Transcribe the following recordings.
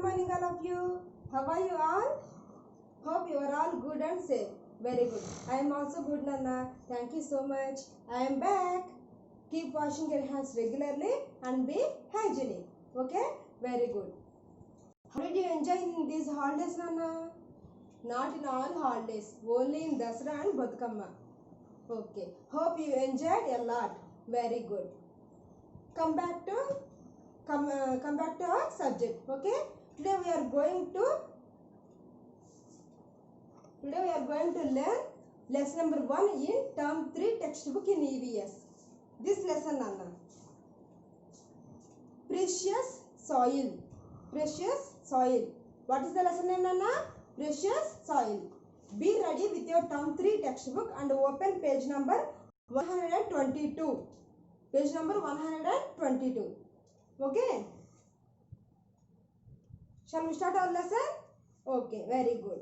morning all of you. How are you all? Hope you are all good and safe. Very good. I am also good, Nana. Thank you so much. I am back. Keep washing your hands regularly and be hygienic. Okay? Very good. How did you enjoy in these holidays, Nana? Not in all holidays. Only in Dasra and Badkamma. Okay. Hope you enjoyed a lot. Very good. Come back to our subject. Okay? Today we are going to learn lesson number 1 in term 3 textbook in EVS. This lesson, Anna. Precious soil. Precious soil. What is the lesson name, Anna? Precious soil. Be ready with your term 3 textbook and open page number 122. Page number 122. Okay? Shall we start our lesson? Okay, very good.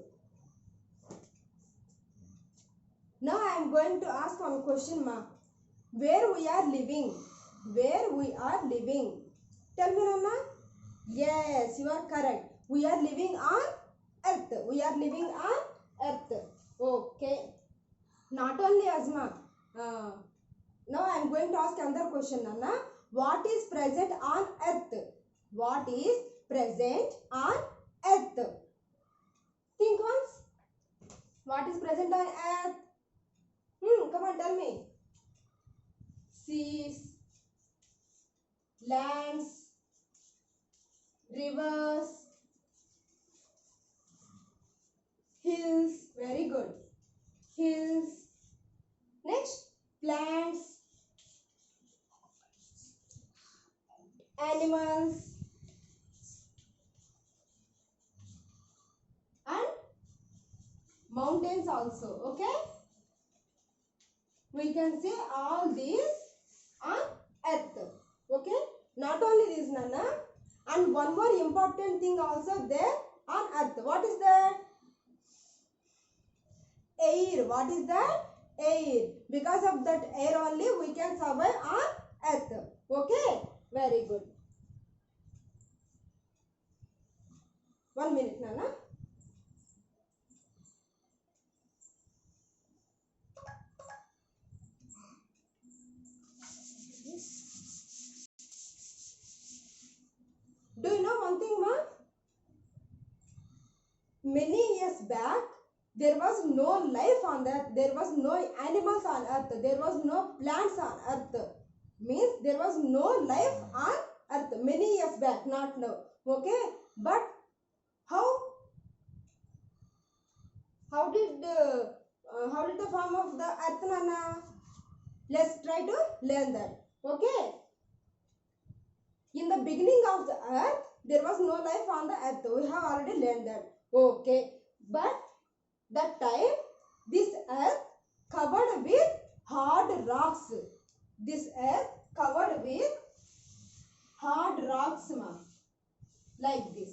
Now I am going to ask one question, ma. Where we are living? Where we are living? Tell me, Nana. Yes, you are correct. We are living on earth. We are living on earth. Okay. Not only Asma. Now I am going to ask another question, Nana. What is present on earth? What is present on earth? Think once. What is present on earth? Come on, tell me. Seas, lands, rivers, hills. Very good. Hills. Next, plants, animals, and mountains also. Okay? We can say all these on earth. Okay? Not only this, Nana. And one more important thing also there on earth. What is that? Air. What is that? Air. Because of that air only we can survive on earth. Okay? Very good. 1 minute, Nana. Do you know one thing, ma? Many years back, there was no life on earth. There was no animals on earth. There was no plants on earth. Means there was no life on earth. Many years back, not now. Okay? But how did the form of the earth, Nana? Let's try to learn that. Okay? In the beginning of the earth, there was no life on the earth. We have already learned that. Okay. But that time, this earth covered with hard rocks. This earth covered with hard rocks, ma. Like this.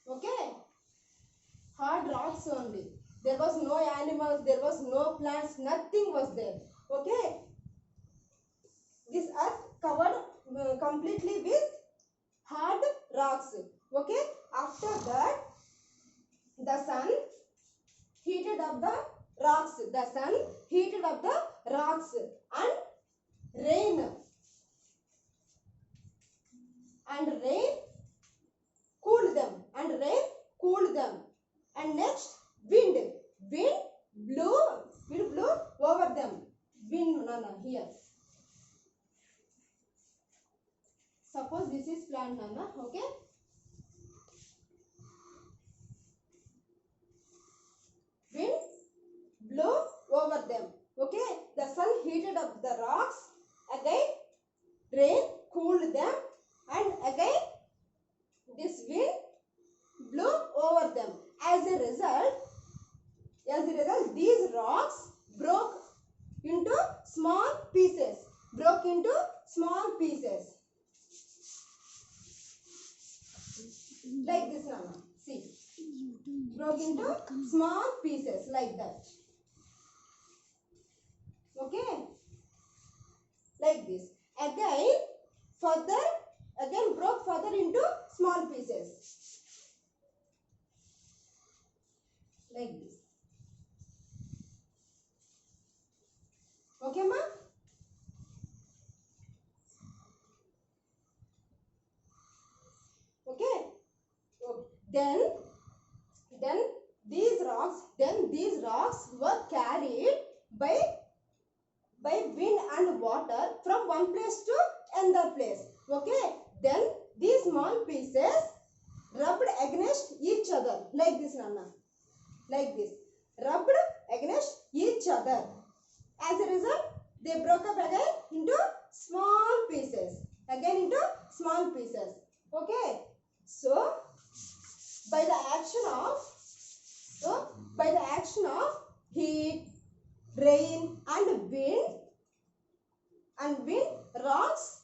Okay. Hard rocks only. There was no animals, there was no plants, nothing was there. Okay. This earth covered completely with hard rocks. Okay. After that, the sun heated up the rocks. The sun heated up the rocks and rain cooled them. And next, wind blew over them. Wind, Nana, here. Suppose this is plant, Nana, okay? Wind blew over them. Okay? The sun heated up the rocks. Again, rain cooled them. And again, this wind blew over them. As a result, these rocks broke into small pieces. Like this, Nana. See. Broke into small pieces like that. Okay? Like this. Again broke further into small then these rocks were carried by wind and water from one place to another place. Okay, then these small pieces rubbed against each other like this, Nana, like this, rubbed against each other. As a result, they broke up again into small pieces, okay. So by the action of heat, rain and wind, rocks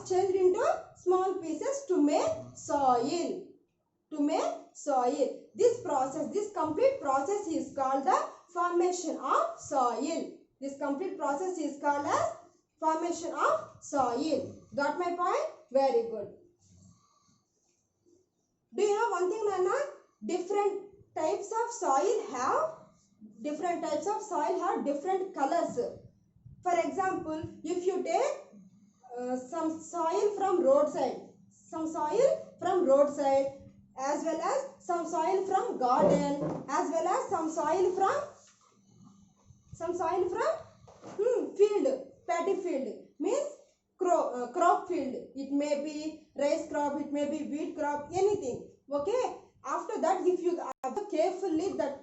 changed into small pieces to make soil. This complete process is called the formation of soil. Got my point? Very good. Do you know one thing, Nana? Different types of soil have different colors. For example, if you take some soil from roadside, as well as some soil from garden, as well as some soil from field, paddy field, means crop field. It may be rice crop, it may be wheat crop, anything. Okay. After that, if you observe carefully that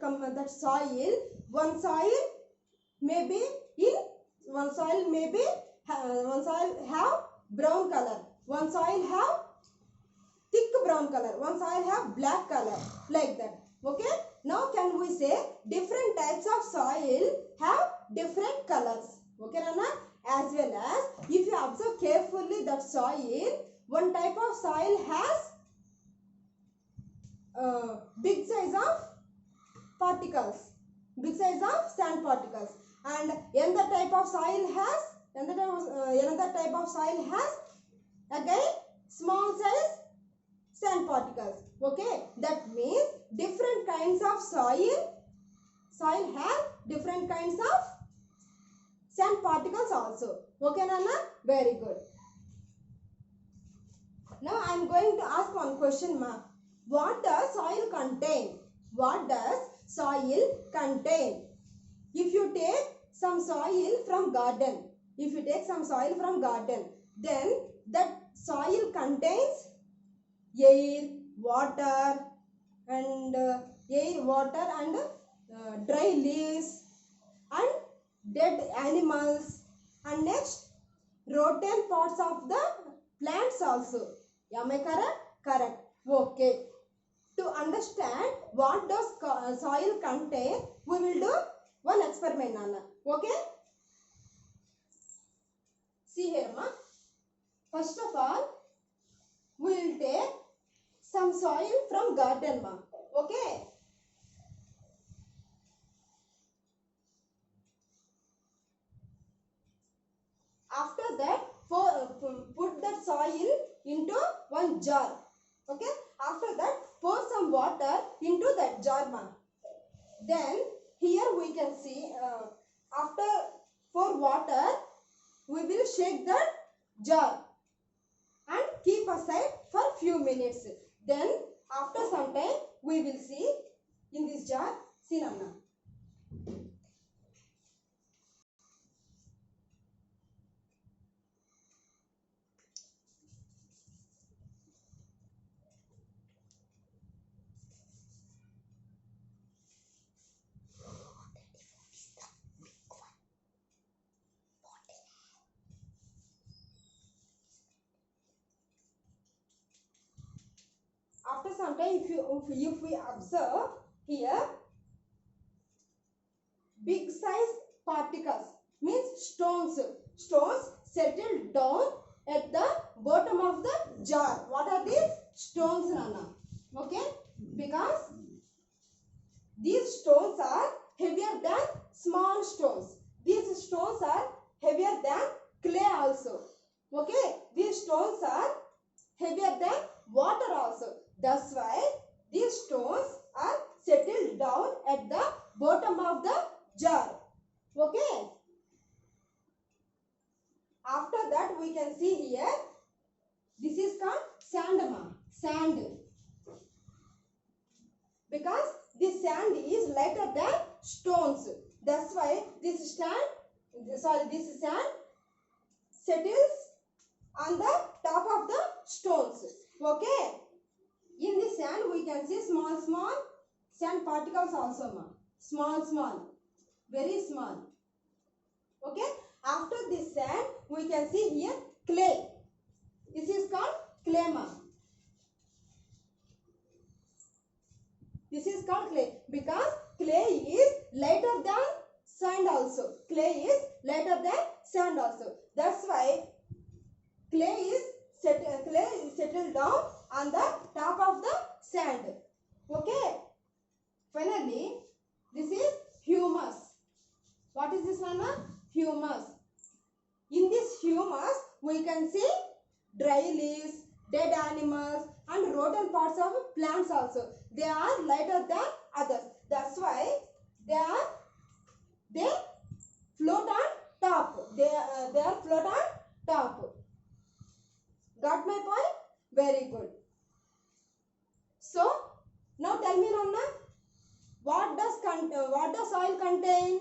soil, one soil may have brown color, one soil have thick brown color, one soil have black color, like that. Okay. Now can we say different types of soil have different colors. Okay, Rana? As well as if you observe carefully that soil, one type of soil has big size of sand particles, and another type of soil has again small size sand particles. Okay, that means different kinds of soil have different kinds of sand particles also. Okay, Nana? Very good. Now I am going to ask one question, ma. What does soil contain? If you take some soil from garden, then that soil contains air, water and dry leaves and dead animals, and next rotten parts of the plants also. Am I correct? Correct. Okay. To understand what does soil contain, we will do one experiment, Nana. Okay? See here, ma. First of all, we will take some soil from garden, ma. Okay? After that, put that soil into one jar. Okay? After that, pour some water into that jar, ma. Then here we can see after pour water, we will shake the jar and keep aside for few minutes. Then after some time we will see in this jar. See, Nana. After some time, if we observe here, big size particles means stones settle down at the bottom of the jar. What are these? Stones, Nana. Okay? Because these stones are heavier than small stones. These stones are heavier than clay also. Okay? These stones are heavier than water also. That's why these stones are settled down at the bottom of the jar. Okay? After that, we can see here, this is called sand, ma. Sand. lighter than stones. That's why this sand settles on the top of the stones. Okay. In the sand we can see small sand particles also, ma. Small, very small. Okay. After this sand we can see here clay. This is called clay, ma. This is called clay because clay is lighter than sand also. Clay is lighter than sand also. That's why clay is settled down on the top of the sand. Okay. Finally, this is humus. What is this one? Humus. In this humus, we can see dry leaves, dead animals, and rotten parts of plants also. They are lighter than others. That's why they float on top. They are float on top. Got my point? Very good. So now tell me, Ramna, what does soil contain?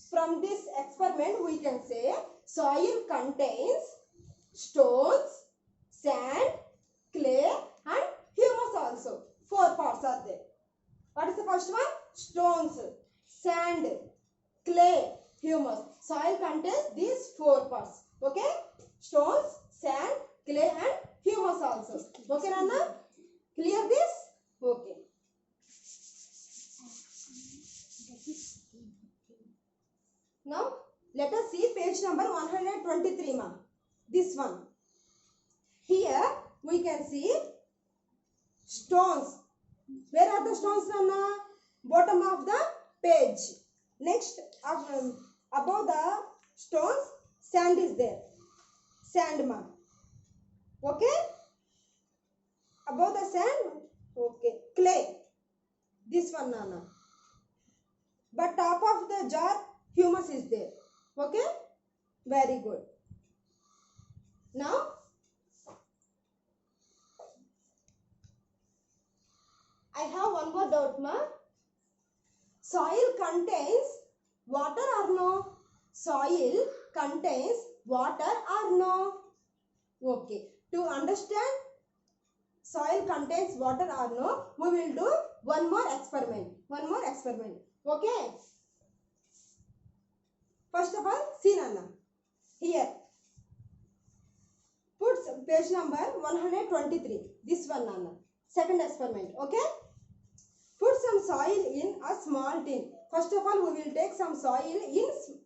From this experiment we can say soil contains stones, sand, clay and humus also. 4 parts are there. What is the first one? Stones, sand, clay, humus. Soil contains these 4 parts. Okay? Stones, sand, clay and humus also. Okay, Ranna? Clear this? Okay. Now, let us see page number 123, ma. This one. Here, we can see stones. Where are the stones, Ranna? Bottom of the page. Next, above the stones, sand is there. Sand, ma. Okay? Above the sand, okay. Clay. This one, Nana. But top of the jar, humus is there. Okay? Very good. Now, I have one more doubt, ma. Soil contains water or no? Soil contains water or no? Okay. To understand soil contains water or no, we will do one more experiment. Okay. First of all, see, Nana. Here. Put page number 123. This one, Nana. Second experiment. Okay. Put some soil in a small tin. First of all, we will take some soil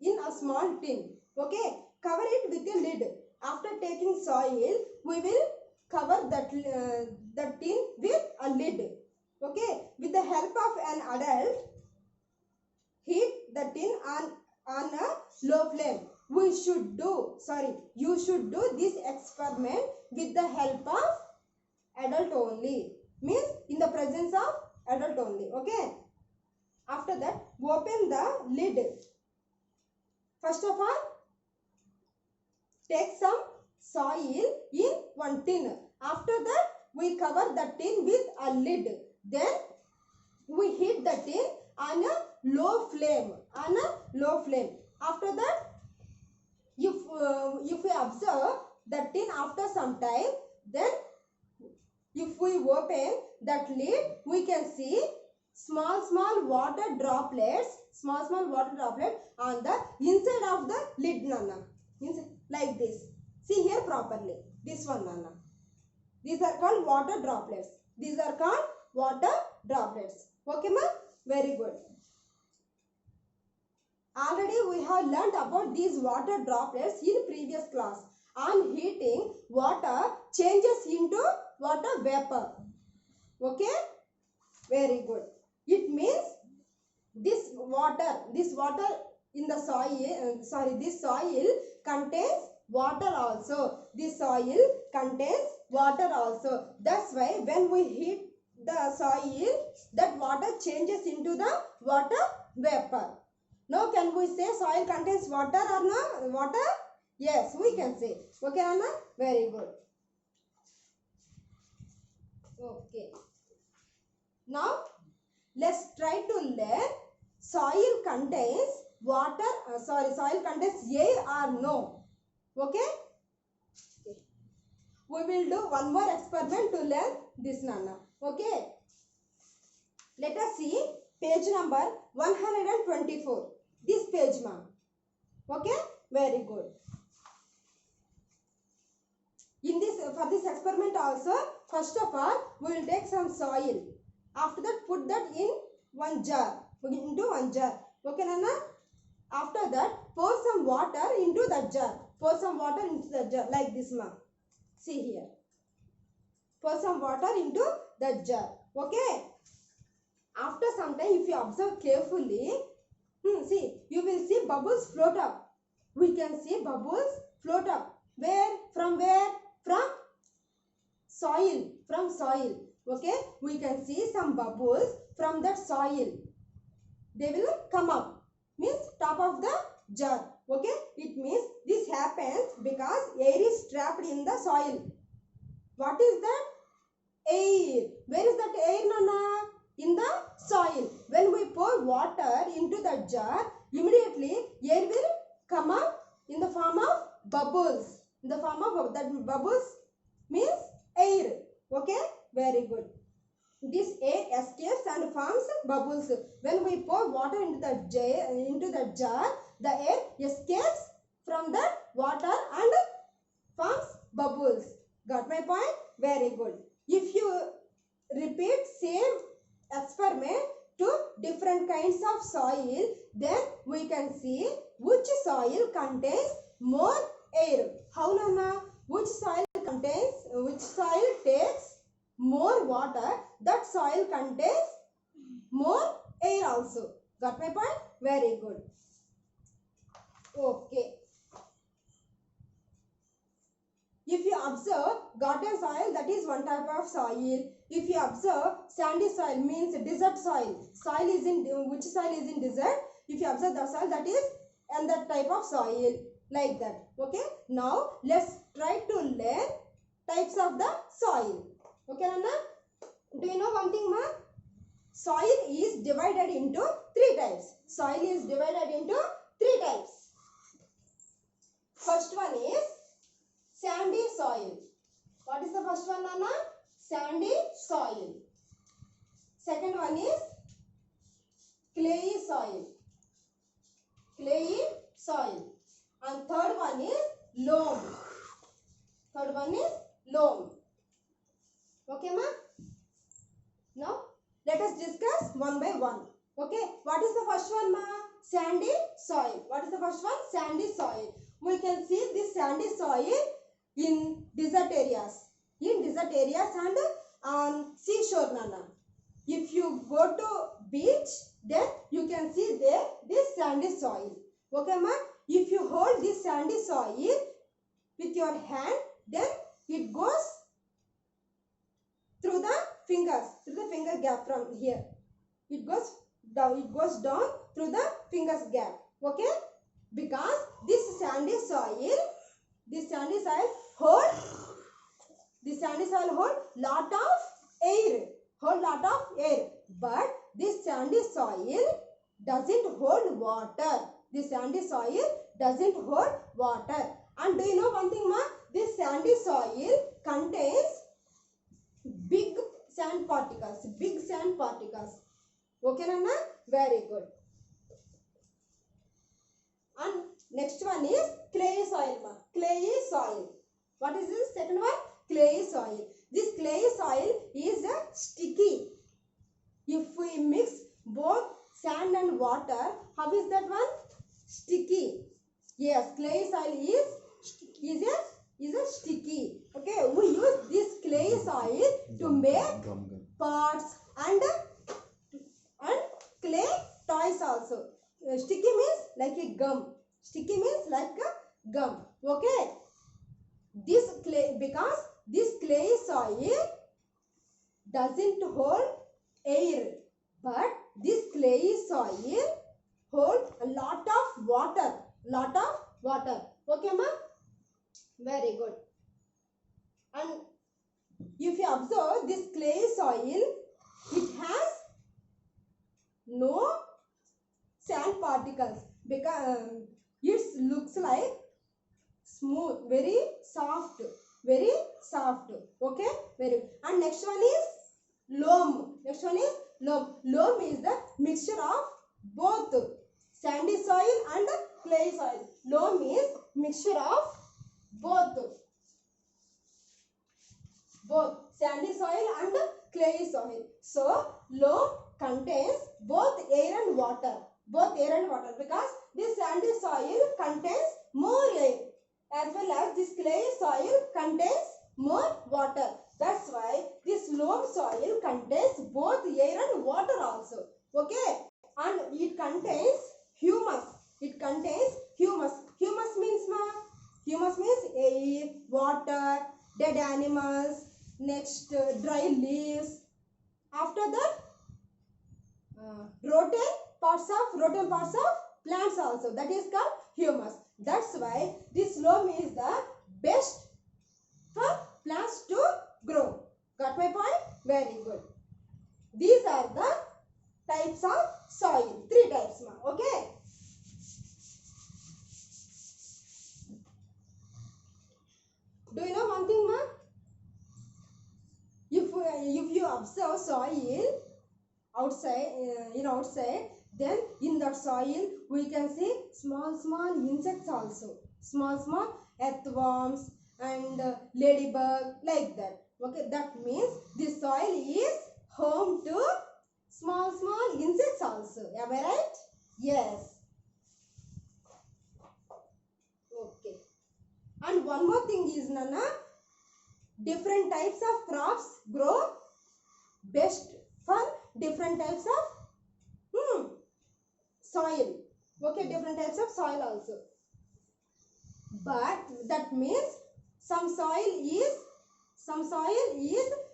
in a small tin. Okay. Cover it with a lid. After taking soil, we will cover that tin with a lid. Okay. With the help of an adult, heat the tin on a low flame. You should do this experiment with the help of adult only. Means in the presence of adult only. Okay. After that, open the lid. First of all, take some soil in one tin. After that, we cover the tin with a lid. Then we heat the tin on a low flame. After that, if we observe the tin after some time, then if we open that lid, we can see small water droplets on the inside of the lid, Nana. Like this. See here properly. This one, Nana. These are called water droplets. Okay, ma? Very good. Already we have learnt about these water droplets in previous class. On heating, water changes into water vapor. Okay? Very good. It means this water in the soil, this soil contains water also. That's why when we heat the soil, that water changes into the water vapor. Now can we say soil contains water or no? Water? Yes, we can say. Okay, Anna? Very good. Okay. Now, let's try to learn soil contains water, soil contains air or no. Okay? We will do one more experiment to learn this, Nana. Okay? Let us see page number 124. This page, ma'am. Okay? Very good. In this, for this experiment also, first of all, we will take some soil. After that, put that in one jar. Into one jar. Okay, Nana? After that, pour some water into that jar. Pour some water into the jar like this, ma'am. See here. Pour some water into that jar. Okay? After some time, if you observe carefully, see, you will see bubbles float up. We can see bubbles float up. Where? From where? From soil. From soil. Okay? We can see some bubbles from that soil. They will come up. Means top of the jar. Okay? It means this happens because air is trapped in the soil. What is that? Air. Where is that air, Nana? In the soil. When we pour water into the jar, immediately air will come up in the form of bubbles. In the form of that bubbles means air. Okay? Very good. This air escapes and forms bubbles. When we pour water into the jar, the air escapes from that water and forms bubbles. Got my point? Very good. If you repeat same experiment to different kinds of soil, then we can see which soil contains more air. How, Nana? Which soil takes more water, that soil contains more air also. Got my point? Very good. Okay. If you observe garden soil, that is one type of soil. If you observe sandy soil, means desert soil. Which soil is in desert? If you observe the soil, that is another type of soil. Like that. Okay. Now let's try to learn types of the soil. Okay, Nana? Do you know one thing, ma? Soil is divided into three types. Soil is divided into three types. First one is sandy soil. What is the first one, Nana? Sandy soil. Second one is clayey soil. Clayey soil. And third one is loam. Third one is loam. Okay, ma? Now, let us discuss one by one. Okay, what is the first one, ma? Sandy soil. What is the first one? Sandy soil. We can see this sandy soil in desert areas. In desert areas and on seashore, Nana. If you go to beach, then you can see there this sandy soil. Okay, ma? If you hold this sandy soil with your hand, then it goes through the finger gap from here. It goes down through the fingers gap. Okay? Because this sandy soil hold lot of air. But this sandy soil doesn't hold water. This sandy soil doesn't hold water. And do you know one thing, ma? This sandy soil contains big sand particles. Okay, Nana? Very good. And next one is clay soil, ma. Clayey soil. What is this second one? Clayey soil. This clayey soil is sticky. If we mix both sand and water, how is that one? Sticky. Yes, clay soil is a sticky. Okay, we use this clay soil to make pots and clay toys also. Sticky means like a gum. Okay. This clay, because this clay soil doesn't hold air, but this clay soil holds a lot of water. Okay, ma? Very good. And if you observe this clay soil, it has No sand particles because it looks like smooth, very soft, very soft. Okay, very good. And next one is loam. Next one is loam. Loam is the mixture of both sandy soil and clay soil. Loam is mixture of both sandy soil and clay soil. So loam contains both air and water. Both air and water, because this sandy soil contains more air, as well as this clay soil contains more water. That's why this loam soil contains both air and water also. Okay, and it contains humus. It contains humus. Humus means humus means air, water, dead animals, next dry leaves. After that, rotten parts of plants also, that is called humus. That's why this loam is the best for plants to grow. Got my point? Very good. These are the types of soil. 3 types, ma. Okay. Do you know one thing, ma? If you observe soil outside, outside, then in that soil we can see small insects also, small earthworms and ladybug, like that. Okay, that means this soil is home to small insects also. Am I right? Yes. Okay. And one more thing is, Nana, different types of crops grow best for different types of soil. Okay, different types of soil also. But that means some soil is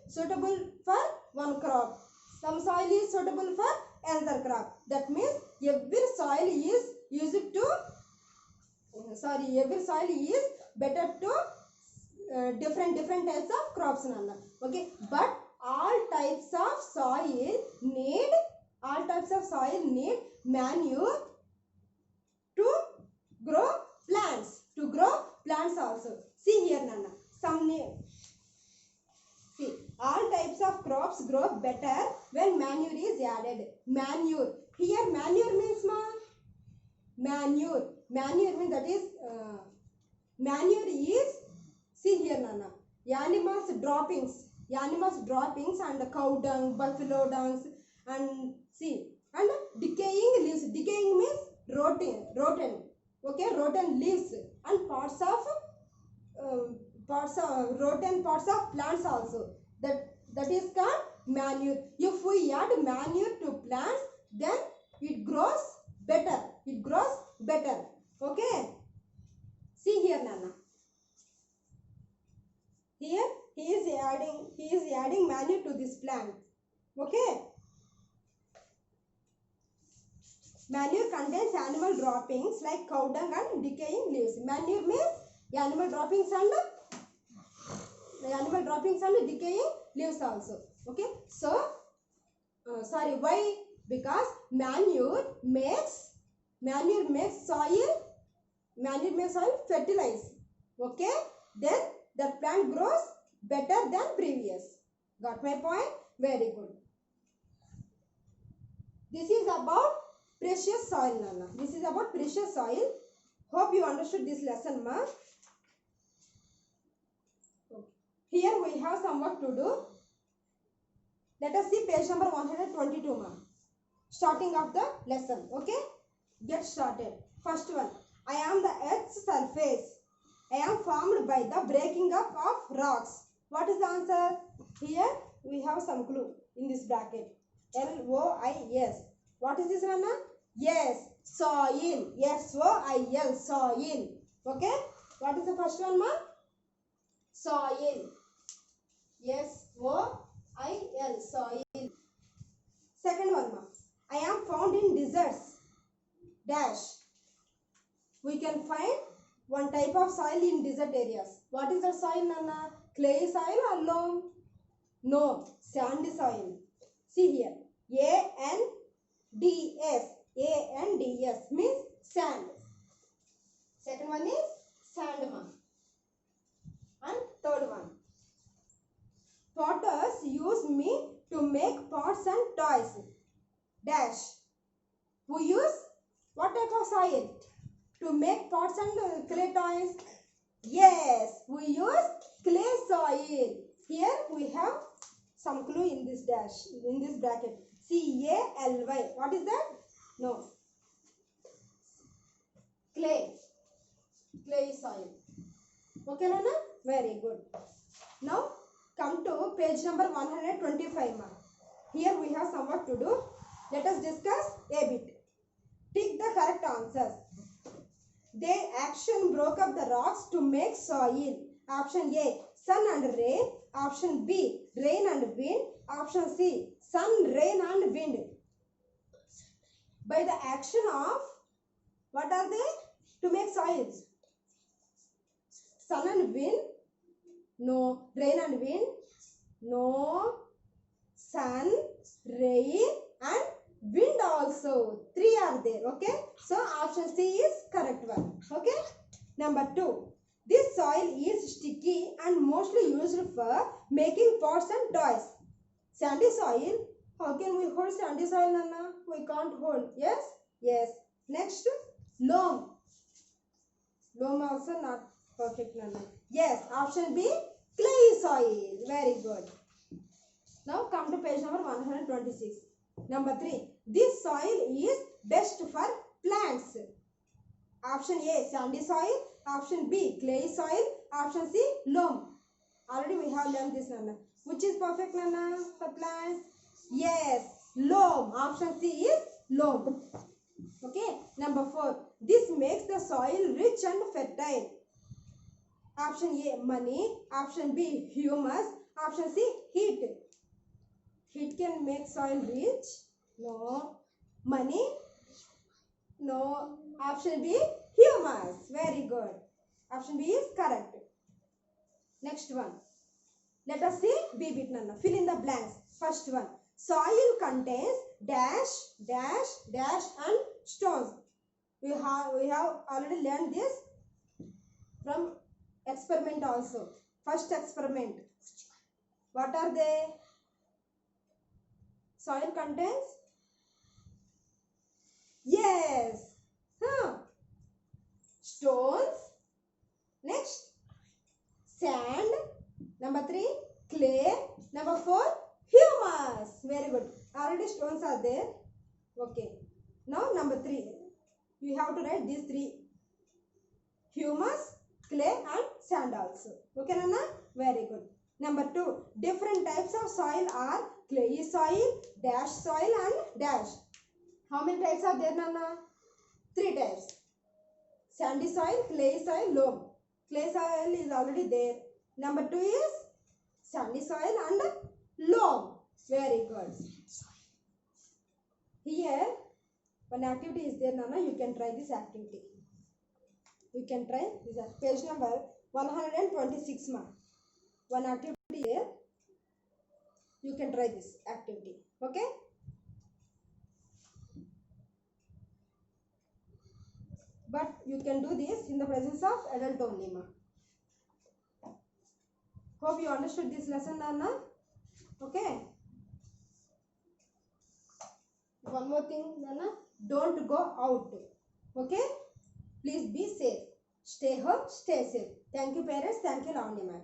suitable for one crop, some soil is suitable for another crop. That means every soil is used to every soil is better to different types of crops, Nana. Okay, but all types of soil need manure to grow plants also. See here, Nana, see, all types of crops grow better when manure is added. Manure, here manure means manure means, that is manure is, see here, Nana, animals droppings and cow dung, buffalo dungs, and see, and decaying leaves. Decaying means rotten. Okay, rotten leaves and parts of rotten parts of plants also. That is called manure. If we add manure to plants, then it grows better. Okay. See here, Nana. Here he is adding manure to this plant. Okay. Manure contains animal droppings like cow dung and decaying leaves. Manure means animal droppings and decaying leaves also. Okay. So, why? Because manure makes soil fertilized. Okay. Then the plant grows better than previous. Got my point? Very good. This is about precious soil, Nana. This is about precious soil. Hope you understood this lesson, ma. Here we have some work to do. Let us see page number 122, ma. Starting of the lesson. Okay? Get started. First one. I am the earth's surface. I am formed by the breaking up of rocks. What is the answer? Here we have some clue in this bracket. LOIS. What is this, Nana? Yes, soil. SOIL, soil. Okay? What is the first one, ma? Soil. SOIL, soil. Second one, ma. I am found in deserts. Dash. We can find one type of soil in desert areas. What is the soil, Nana? Clay soil or loam? No, sandy soil. See here. DS. ANDS means sand. Second one is sand, ma. And third one. Potters use me to make pots and toys. Dash. We use what type of soil to make pots and clay toys? Yes, we use clay soil. Here we have some clue in this dash, in this bracket. CALY. What is that? No. Clay. Clay soil. Okay, Nana? Very good. Now come to page number 125, ma. Here we have some work to do. Let us discuss a bit. Tick the correct answers. Their action broke up the rocks to make soil. Option A, sun and rain. Option B, rain and wind. Option C, sun, rain and wind. By the action of, what are they? To make soils. Sun and wind? No. Rain and wind? No. Sun, rain and wind also. 3 are there. Okay. So option C is correct one. Okay. Number 2. This soil is sticky and mostly used for making pots and toys. Sandy soil. How can we hold sandy soil, Nana? We can't hold. Yes? Yes. Next. Loam. Loam also not perfect, Nana. Yes. Option B. Clay soil. Very good. Now come to page number 126. Number 3. This soil is best for plants. Option A, sandy soil. Option B, clay soil. Option C, loam. Already we have learned this, Nana. Which is perfect, Nana, for plants? Yes, loam. Option C is loam. Okay. Number 4. This makes the soil rich and fertile. Option A, money. Option B, humus. Option C, heat. Heat can make soil rich? No. Money? No. Option B, humus. Very good. Option B is correct. Next one. Let us see B bit, Nana. Fill in the blanks. First one. Soil contains dash, dash, dash and stones. We have already learned this from experiment also. First experiment. What are they? Soil contains? Yes. Stones. Next. Sand. Number 3. Clay. Number 4. Humus. Very good. Already stones are there. Okay. Now number 3. You have to write these 3. Humus, clay and sand also. Okay, Nana? Very good. Number 2. Different types of soil are clayey soil, dash soil and dash. How many types are there, Nana? 3 types. Sandy soil, clay soil, loam. Clay soil is already there. Number 2 is sandy soil and loam. Very good. Here, one activity is there, Nana. You can try this activity. You can try this page number 126, ma. One activity there. You can try this activity. Okay? But you can do this in the presence of adult only, ma. Hope you understood this lesson, Nana. Okay? One more thing, Nana. Don't go out. Okay? Please be safe. Stay home, stay safe. Thank you, parents. Thank you, Lavanya ma'am.